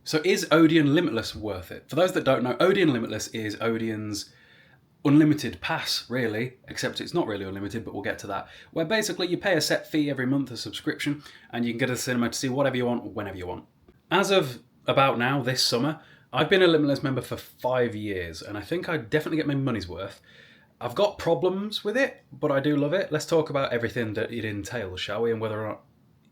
So is Odeon Limitless worth it? For those that don't know, Odeon Limitless is Odeon's unlimited pass, really, except it's not really unlimited, but we'll get to that, where basically you pay a set fee every month, a subscription, and you can go to the cinema to see whatever you want, whenever you want. As of about now, this summer, I've been a Limitless member for 5 years, and I think I definitely get my money's worth. I've got problems with it, but I do love it. Let's talk about everything that it entails, shall we, and whether or not,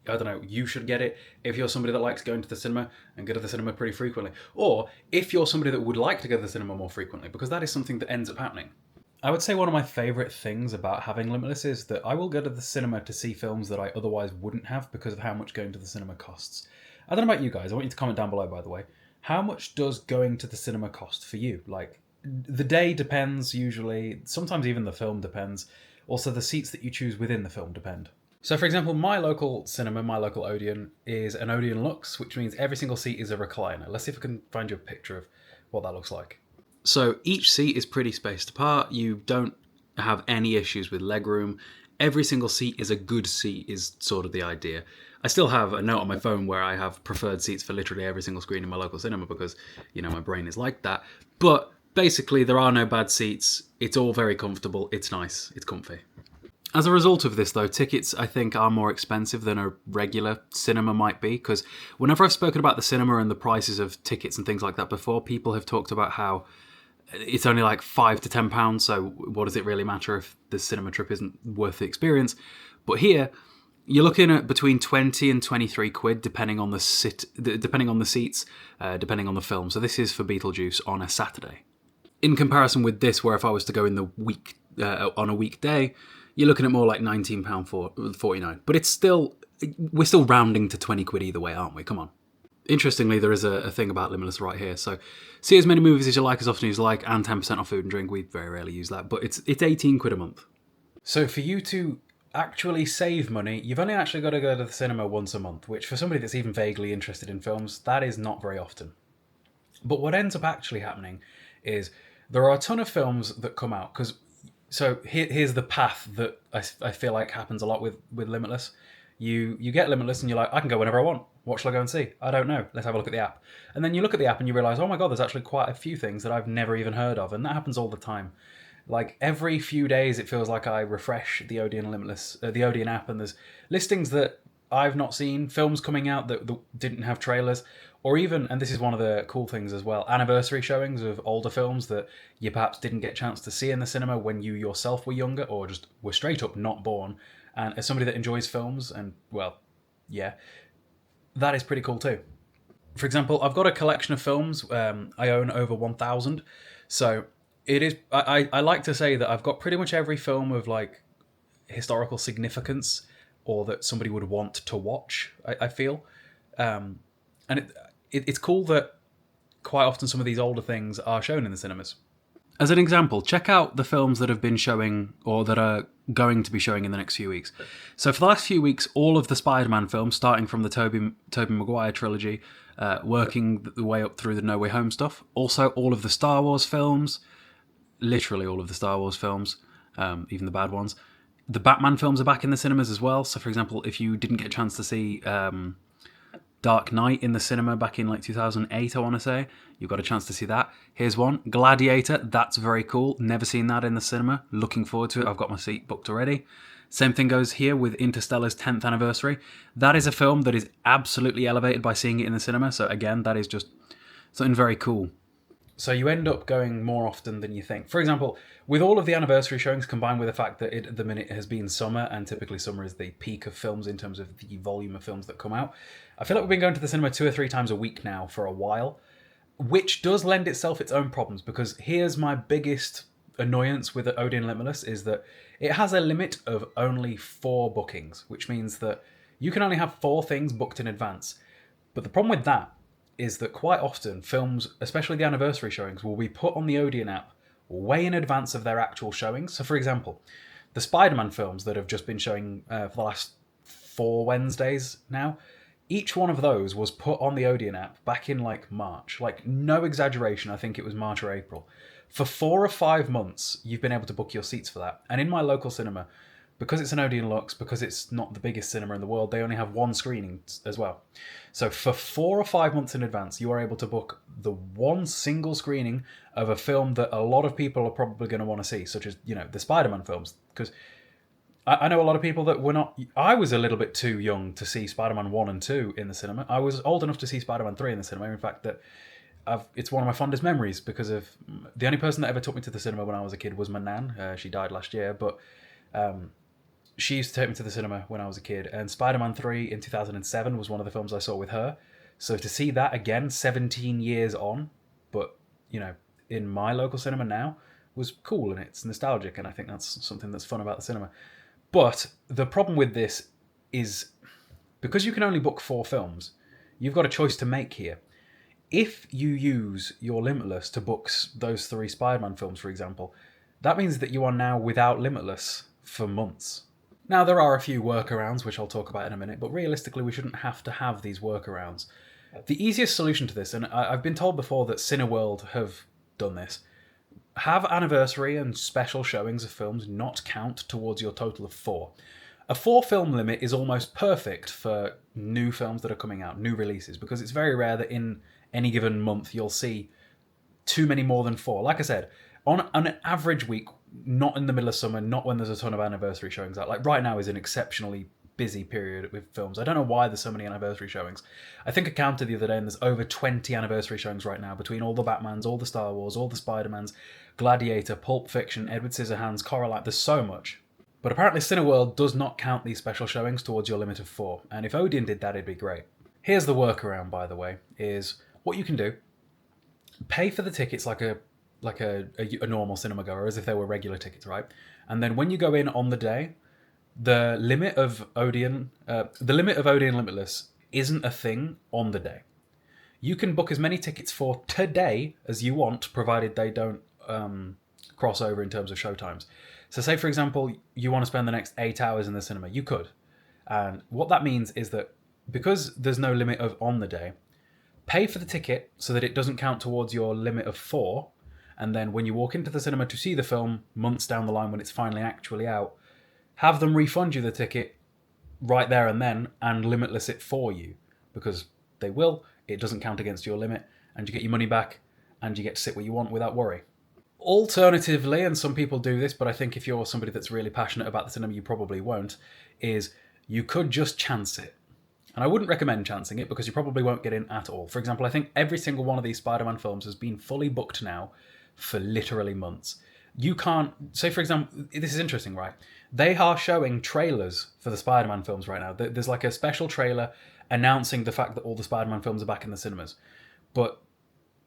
I don't know, you should get it if you're somebody that likes going to the cinema and go to the cinema pretty frequently. Or if you're somebody that would like to go to the cinema more frequently, because that is something that ends up happening. I would say one of my favourite things about having Limitless is that I will go to the cinema to see films that I otherwise wouldn't have because of how much going to the cinema costs. I don't know about you guys, I want you to comment down below, by the way. How much does going to the cinema cost for you? Like, the day depends usually, sometimes even the film depends. Also, the seats that you choose within the film depend. So, for example, my local cinema, my local Odeon, is an Odeon Lux, which means every single seat is a recliner. Let's see if I can find you a picture of what that looks like. So each seat is pretty spaced apart. You don't have any issues with legroom. Every single seat is a good seat is sort of the idea. I still have a note on my phone where I have preferred seats for literally every single screen in my local cinema because, you know, my brain is like that. But basically, there are no bad seats. It's all very comfortable. It's nice. It's comfy. As a result of this, though, tickets, I think, are more expensive than a regular cinema might be, because whenever I've spoken about the cinema and the prices of tickets and things like that before, people have talked about how it's only like £5 to £10, so what does it really matter if the cinema trip isn't worth the experience? But here, you're looking at between 20 and 23 quid, depending on the seats, depending on the film. So this is for Beetlejuice on a Saturday. In comparison with this, where if I was to go in the week on a weekday, you're looking at more like £19.49. But it's still, we're still rounding to 20 quid either way, aren't we? Come on. Interestingly, there is a thing about Limitless right here. So see as many movies as you like, as often as you like, and 10% off food and drink. We very rarely use that, but it's 18 quid a month. So for you to actually save money, you've only actually got to go to the cinema once a month, which for somebody that's even vaguely interested in films, that is not very often. But what ends up actually happening is there are a ton of films that come out, because so here's the path that I feel like happens a lot with Limitless. You get Limitless and you're like, I can go whenever I want. What shall I go and see? I don't know. Let's have a look at the app. And then you look at the app and you realise, oh my god, there's actually quite a few things that I've never even heard of. And that happens all the time. Like every few days, it feels like I refresh the Odeon Limitless, the Odeon app, and there's listings that I've not seen, films coming out that didn't have trailers, or even, and this is one of the cool things as well, anniversary showings of older films that you perhaps didn't get a chance to see in the cinema when you yourself were younger, or just were straight up not born. And as somebody that enjoys films, and well, yeah, that is pretty cool too. For example, I've got a collection of films. I own over 1,000. So it is. I like to say that I've got pretty much every film of like historical significance, or that somebody would want to watch. I feel, and it's cool that quite often some of these older things are shown in the cinemas. As an example, check out the films that have been showing or that are going to be showing in the next few weeks. So for the last few weeks, all of the Spider-Man films, starting from the Tobey Maguire trilogy, working the way up through the No Way Home stuff. Also, all of the Star Wars films, literally all of the Star Wars films, even the bad ones. The Batman films are back in the cinemas as well. So for example, if you didn't get a chance to see Dark Knight in the cinema back in like 2008, I want to say, you've got a chance to see that. Here's one, Gladiator. That's very cool. Never seen that in the cinema. Looking forward to it. I've got my seat booked already. Same thing goes here with Interstellar's 10th anniversary. That is a film that is absolutely elevated by seeing it in the cinema. So again, that is just something very cool. So you end up going more often than you think. For example, with all of the anniversary showings combined with the fact that it, at the minute, has been summer, and typically summer is the peak of films in terms of the volume of films that come out, I feel like we've been going to the cinema 2 or 3 times a week now for a while, which does lend itself its own problems, because here's my biggest annoyance with Odeon Limitless is that it has a limit of only 4 bookings, which means that you can only have 4 things booked in advance. But the problem with that is that quite often films, especially the anniversary showings, will be put on the Odeon app way in advance of their actual showings. So for example, the Spider-Man films that have just been showing for the last 4 Wednesdays now, each one of those was put on the Odeon app back in like March. Like, no exaggeration, I think it was March or April. For 4 or 5 months, you've been able to book your seats for that. And in my local cinema, because it's an Odeon Lux, because it's not the biggest cinema in the world, they only have one screening as well. So for 4 or 5 months in advance, you are able to book the one single screening of a film that a lot of people are probably going to want to see, such as, the Spider-Man films. Because I know a lot of people that were not... I was a little bit too young to see Spider-Man 1 and 2 in the cinema. I was old enough to see Spider-Man 3 in the cinema. In fact, it's one of my fondest memories because of... The only person that ever took me to the cinema when I was a kid was my nan. She died last year, but she used to take me to the cinema when I was a kid. And Spider-Man 3 in 2007 was one of the films I saw with her. So to see that again, 17 years on, but, in my local cinema now, was cool and it's nostalgic. And I think that's something that's fun about the cinema. But the problem with this is because you can only book 4 films, you've got a choice to make here. If you use your Limitless to book those 3 Spider-Man films, for example, that means that you are now without Limitless for months. Now, there are a few workarounds, which I'll talk about in a minute, but realistically, we shouldn't have to have these workarounds. The easiest solution to this, and I've been told before that Cineworld have done this, have anniversary and special showings of films not count towards your total of 4. A 4-film limit is almost perfect for new films that are coming out, new releases, because it's very rare that in any given month you'll see too many more than 4. Like I said, on an average week, not in the middle of summer, not when there's a ton of anniversary showings out. Like right now is an exceptionally busy period with films. I don't know why there's so many anniversary showings. I think I counted the other day and there's over 20 anniversary showings right now between all the Batmans, all the Star Wars, all the Spider-Mans, Gladiator, Pulp Fiction, Edward Scissorhands, Coraline. There's so much. But apparently Cineworld does not count these special showings towards your limit of 4. And if Odeon did that, it'd be great. Here's the workaround, by the way, is what you can do. Pay for the tickets like a normal cinema goer, as if they were regular tickets, right? And then when you go in on the day, the limit of Odeon Limitless isn't a thing on the day. You can book as many tickets for today as you want, provided they don't cross over in terms of show times. So say, for example, you want to spend the next 8 hours in the cinema. You could. And what that means is that because there's no limit of on the day, pay for the ticket so that it doesn't count towards your limit of 4. And then when you walk into the cinema to see the film months down the line when it's finally actually out, have them refund you the ticket right there and then and limitless it for you. Because they will, it doesn't count against your limit, and you get your money back and you get to sit where you want without worry. Alternatively, and some people do this, but I think if you're somebody that's really passionate about the cinema, you probably won't, is you could just chance it. And I wouldn't recommend chancing it because you probably won't get in at all. For example, I think every single one of these Spider-Man films has been fully booked now for literally months. You can't... Say, for example, this is interesting, right? They are showing trailers for the Spider-Man films right now. There's like a special trailer announcing the fact that all the Spider-Man films are back in the cinemas. But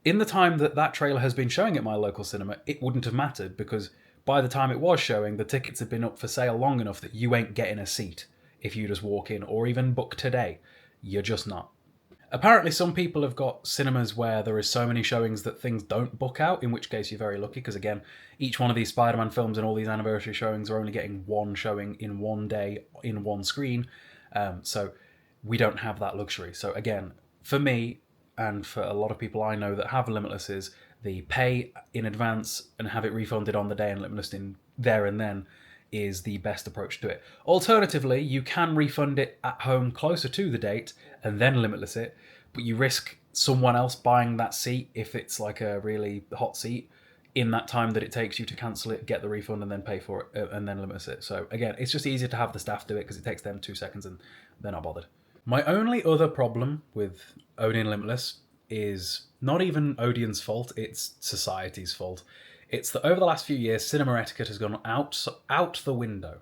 in the time that trailer has been showing at my local cinema, it wouldn't have mattered because by the time it was showing, the tickets had been up for sale long enough that you ain't getting a seat if you just walk in or even book today. You're just not. Apparently some people have got cinemas where there is so many showings that things don't book out, in which case you're very lucky because, again, each one of these Spider-Man films and all these anniversary showings are only getting one showing in one day in one screen. So we don't have that luxury. So again, for me and for a lot of people I know that have Limitlesses, the pay in advance and have it refunded on the day and Limitless in there and then is the best approach to it. Alternatively, you can refund it at home closer to the date and then limitless it, but you risk someone else buying that seat if it's like a really hot seat in that time that it takes you to cancel it, get the refund, and then pay for it, and then limitless it. So again, it's just easier to have the staff do it because it takes them 2 seconds and they're not bothered. My only other problem with Odeon Limitless is not even Odeon's fault, it's society's fault. It's that over the last few years, cinema etiquette has gone out the window.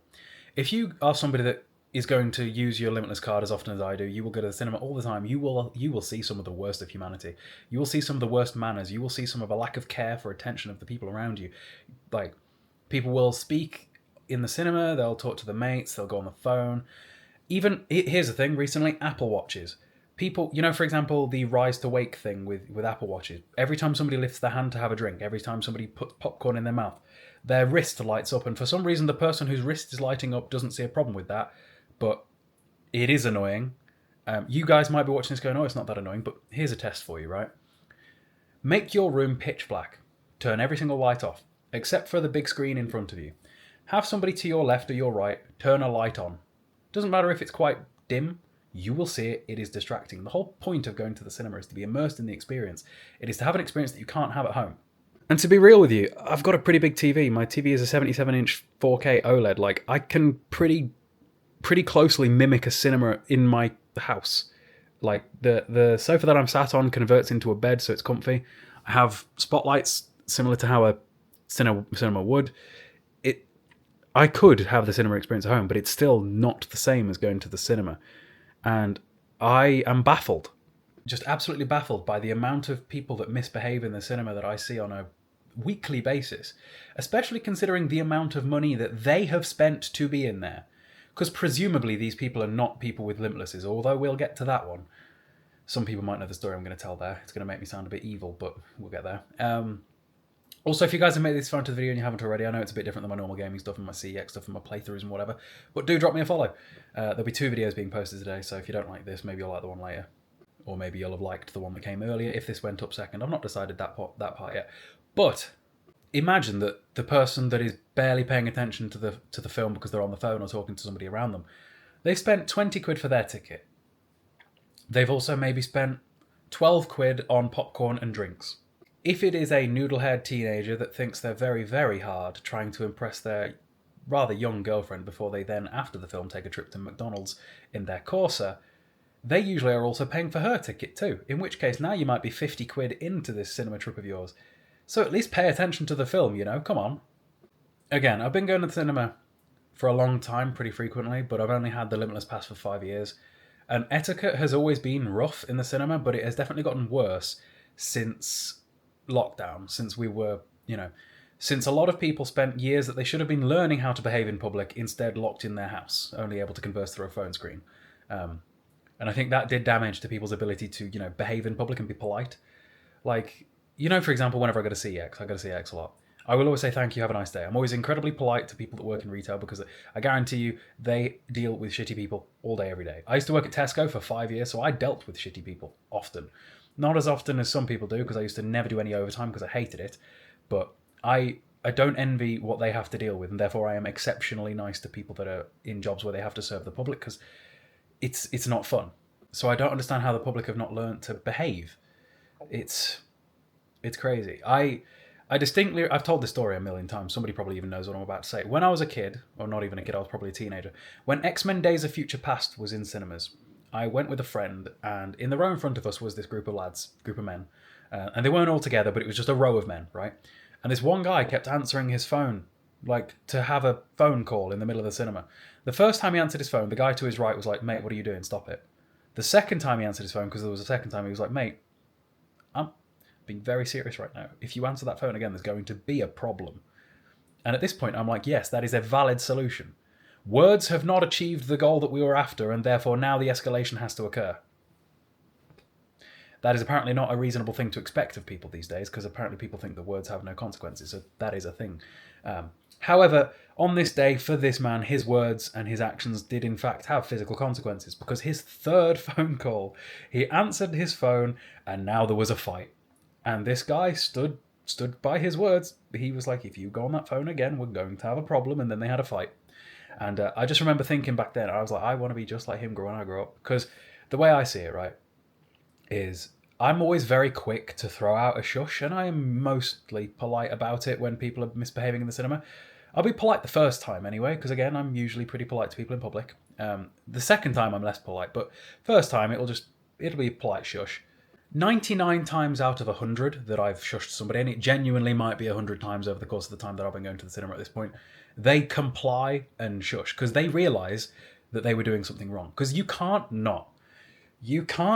If you are somebody that is going to use your Limitless card as often as I do, you will go to the cinema all the time. You will see some of the worst of humanity. You will see some of the worst manners. You will see some of a lack of care for attention of the people around you. Like, people will speak in the cinema, they'll talk to the mates, they'll go on the phone. Even, here's the thing, recently, Apple Watches. People, for example, the Rise to Wake thing with Apple Watches. Every time somebody lifts their hand to have a drink, every time somebody puts popcorn in their mouth, their wrist lights up. And for some reason, the person whose wrist is lighting up doesn't see a problem with that. But it is annoying. You guys might be watching this going, oh, it's not that annoying. But here's a test for you, right? Make your room pitch black. Turn every single light off, except for the big screen in front of you. Have somebody to your left or your right turn a light on. Doesn't matter if it's quite dim, you will see it. It is distracting. The whole point of going to the cinema is to be immersed in the experience. It is to have an experience that you can't have at home. And to be real with you, I've got a pretty big TV. My TV is a 77-inch 4K OLED. Like, I can pretty closely mimic a cinema in my house. Like, the sofa that I'm sat on converts into a bed, so it's comfy. I have spotlights similar to how a cinema would. I could have the cinema experience at home, but it's still not the same as going to the cinema. And I am baffled, just absolutely baffled by the amount of people that misbehave in the cinema that I see on a weekly basis, especially considering the amount of money that they have spent to be in there. Because presumably these people are not people with Limitlesses, although we'll get to that one. Some people might know the story I'm going to tell there. It's going to make me sound a bit evil, but we'll get there. Also, if you guys have made this far into the video and you haven't already, I know it's a bit different than my normal gaming stuff and my CEX stuff and my playthroughs and whatever, but do drop me a follow. There'll be 2 videos being posted today, so if you don't like this, maybe you'll like the one later. Or maybe you'll have liked the one that came earlier if this went up second. I've not decided that part yet. But imagine that the person that is barely paying attention to the film because they're on the phone or talking to somebody around them, they've spent 20 quid for their ticket. They've also maybe spent 12 quid on popcorn and drinks. If it is a noodle-haired teenager that thinks they're very, very hard trying to impress their rather young girlfriend before they then, after the film, take a trip to McDonald's in their Corsa, they usually are also paying for her ticket too, in which case now you might be 50 quid into this cinema trip of yours. So at least pay attention to the film, come on. Again, I've been going to the cinema for a long time, pretty frequently, but I've only had the Limitless Pass for 5 years. And etiquette has always been rough in the cinema, but it has definitely gotten worse since lockdown, since we were, since a lot of people spent years that they should have been learning how to behave in public, instead locked in their house, only able to converse through a phone screen. And I think that did damage to people's ability to, behave in public and be polite. Like, for example, whenever I go to CEX, I go to CEX a lot. I will always say thank you, have a nice day. I'm always incredibly polite to people that work in retail because I guarantee you they deal with shitty people all day, every day. I used to work at Tesco for 5 years, so I dealt with shitty people often. Not as often as some people do, because I used to never do any overtime because I hated it. But I don't envy what they have to deal with, and therefore I am exceptionally nice to people that are in jobs where they have to serve the public, because it's not fun. So I don't understand how the public have not learned to behave. It's crazy. I've told this story a million times. Somebody probably even knows what I'm about to say. When I was a kid, or not even a kid, I was probably a teenager, when X-Men Days of Future Past was in cinemas, I went with a friend, and in the row in front of us was this group of men. And they weren't all together, but it was just a row of men, right? And this one guy kept answering his phone, like to have a phone call in the middle of the cinema. The first time he answered his phone, the guy to his right was like, "Mate, what are you doing? Stop it." The second time he answered his phone, because there was a second time, he was like, "Mate, I'm being very serious right now. If you answer that phone again, there's going to be a problem." And at this point, I'm like, yes, that is a valid solution. Words have not achieved the goal that we were after, and therefore now the escalation has to occur. That is apparently not a reasonable thing to expect of people these days, because apparently people think that words have no consequences, so that is a thing. However, on this day, for this man, his words and his actions did in fact have physical consequences, because his third phone call, he answered his phone, and now there was a fight. And this guy stood by his words. He was like, if you go on that phone again, we're going to have a problem, and then they had a fight. And I just remember thinking back then, I was like, I want to be just like him when I grow up. Because the way I see it, right, is I'm always very quick to throw out a shush, and I am mostly polite about it when people are misbehaving in the cinema. I'll be polite the first time anyway, because again, I'm usually pretty polite to people in public. The second time I'm less polite, but first time it'll be polite shush. 99 times out of 100 that I've shushed somebody, and it genuinely might be 100 times over the course of the time that I've been going to the cinema at this point, they comply and shush because they realise that they were doing something wrong. Because you can't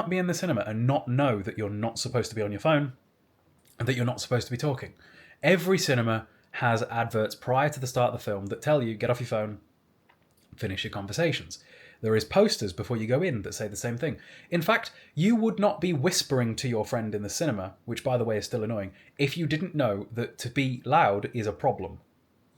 be in the cinema and not know that you're not supposed to be on your phone and that you're not supposed to be talking. Every cinema has adverts prior to the start of the film that tell you, get off your phone, finish your conversations. There is posters before you go in that say the same thing. In fact, you would not be whispering to your friend in the cinema, which by the way is still annoying, if you didn't know that to be loud is a problem.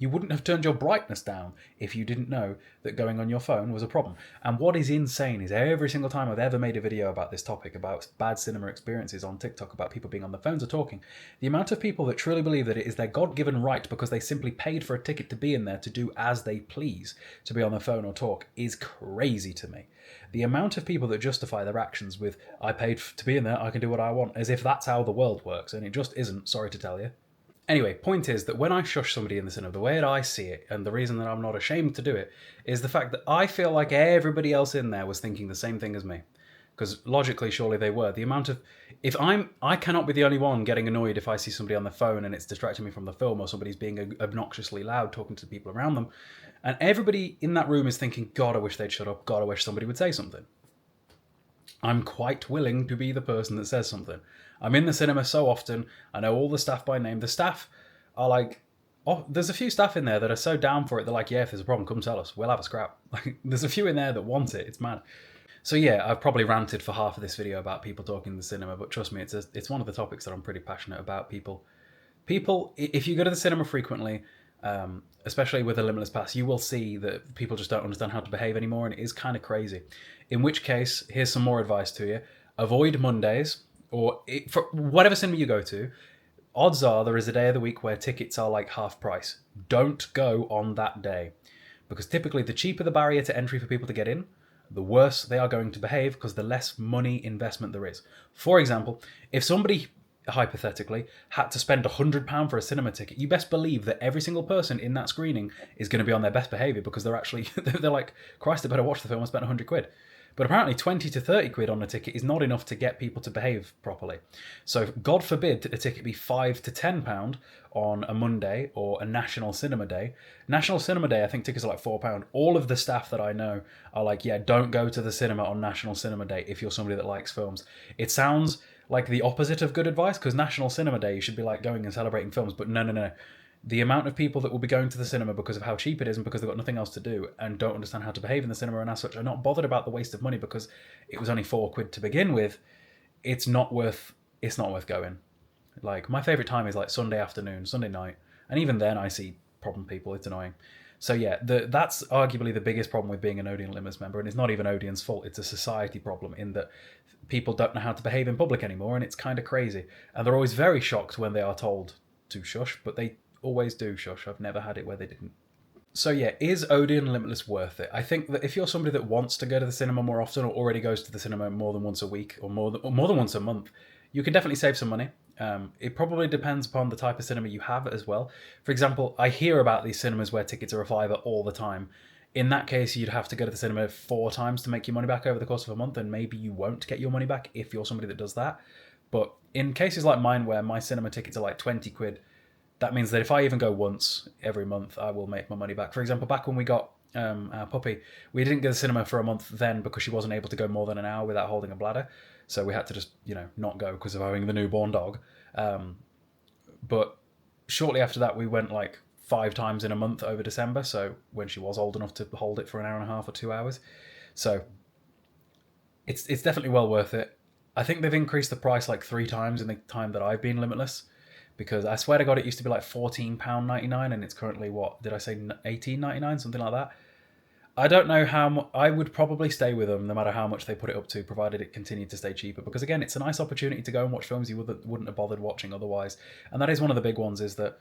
You wouldn't have turned your brightness down if you didn't know that going on your phone was a problem. And what is insane is every single time I've ever made a video about this topic, about bad cinema experiences on TikTok, about people being on their phones or talking, the amount of people that truly believe that it is their God-given right because they simply paid for a ticket to be in there to do as they please, to be on their phone or talk, is crazy to me. The amount of people that justify their actions with, I paid to be in there, I can do what I want, as if that's how the world works, and it just isn't, sorry to tell you. Anyway, point is that when I shush somebody in the cinema, the way that I see it, and the reason that I'm not ashamed to do it, is the fact that I feel like everybody else in there was thinking the same thing as me. Because logically, surely they were. The amount of... I cannot be the only one getting annoyed if I see somebody on their phone and it's distracting me from the film, or somebody's being obnoxiously loud talking to the people around them. And everybody in that room is thinking, God, I wish they'd shut up. God, I wish somebody would say something. I'm quite willing to be the person that says something. I'm in the cinema so often. I know all the staff by name. The staff are like... Oh, there's a few staff in there that are so down for it. They're like, yeah, if there's a problem, come tell us. We'll have a scrap. Like, there's a few in there that want it. It's mad. So yeah, I've probably ranted for half of this video about people talking in the cinema, but trust me, it's one of the topics that I'm pretty passionate about. People, if you go to the cinema frequently, especially with a Limitless pass, you will see that people just don't understand how to behave anymore, and it is kind of crazy. In which case, here's some more advice to you. Avoid Mondays, or for whatever cinema you go to, odds are there is a day of the week where tickets are like half price. Don't go on that day. Because typically the cheaper the barrier to entry for people to get in, the worse they are going to behave because the less money investment there is. For example, if somebody, hypothetically, had to spend £100 for a cinema ticket, you best believe that every single person in that screening is going to be on their best behaviour because they're actually, they're like, Christ, I better watch the film, I spent £100. But apparently 20 to 30 quid on a ticket is not enough to get people to behave properly. So God forbid a ticket be £5 to £10 on a Monday or a National Cinema Day. National Cinema Day, I think tickets are like £4. All of the staff that I know are like, yeah, don't go to the cinema on National Cinema Day if you're somebody that likes films. It sounds like the opposite of good advice, because National Cinema Day, you should be like going and celebrating films, but no. The amount of people that will be going to the cinema because of how cheap it is and because they've got nothing else to do and don't understand how to behave in the cinema and as such are not bothered about the waste of money because it was only £4 to begin with, it's not worth going. Like, my favourite time is like Sunday afternoon, Sunday night, and even then I see problem people, it's annoying. So yeah, that's arguably the biggest problem with being an Odeon Limitless member, and it's not even Odeon's fault, it's a society problem in that people don't know how to behave in public anymore, and it's kind of crazy. And they're always very shocked when they are told to shush, but they always do shush. I've never had it where they didn't. So yeah, is Odeon Limitless worth it? I think that if you're somebody that wants to go to the cinema more often or already goes to the cinema more than once a week or more than once a month, you can definitely save some money. It probably depends upon the type of cinema you have as well. For example, I hear about these cinemas where tickets are a fiver all the time. In that case, you'd have to go to the cinema 4 times to make your money back over the course of a month, and maybe you won't get your money back if you're somebody that does that. But in cases like mine where my cinema tickets are like 20 quid, that means that if I even go once every month, I will make my money back. For example, back when we got our puppy, we didn't go to the cinema for a month then because she wasn't able to go more than an hour without holding a bladder. So we had to just, not go because of having the newborn dog. But shortly after that, we went like 5 times in a month over December. So when she was old enough to hold it for an hour and a half or 2 hours. So it's definitely well worth it. I think they've increased the price like 3 times in the time that I've been Limitless. Because I swear to God, it used to be like £14.99 and it's currently, what, did I say £18.99? Something like that. I don't know how I would probably stay with them no matter how much they put it up to, provided it continued to stay cheaper. Because again, it's a nice opportunity to go and watch films you wouldn't have bothered watching otherwise. And that is one of the big ones, is that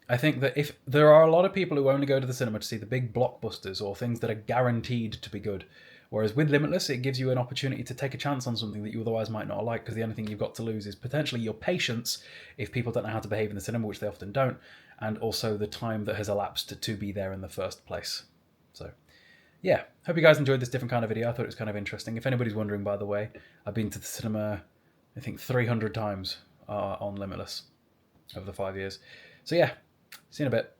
I think that if there are a lot of people who only go to the cinema to see the big blockbusters or things that are guaranteed to be good. Whereas with Limitless, it gives you an opportunity to take a chance on something that you otherwise might not like, because the only thing you've got to lose is potentially your patience if people don't know how to behave in the cinema, which they often don't, and also the time that has elapsed to be there in the first place. So, yeah, hope you guys enjoyed this different kind of video. I thought it was kind of interesting. If anybody's wondering, by the way, I've been to the cinema, I think 300 times on Limitless over the 5 years. So yeah, see you in a bit.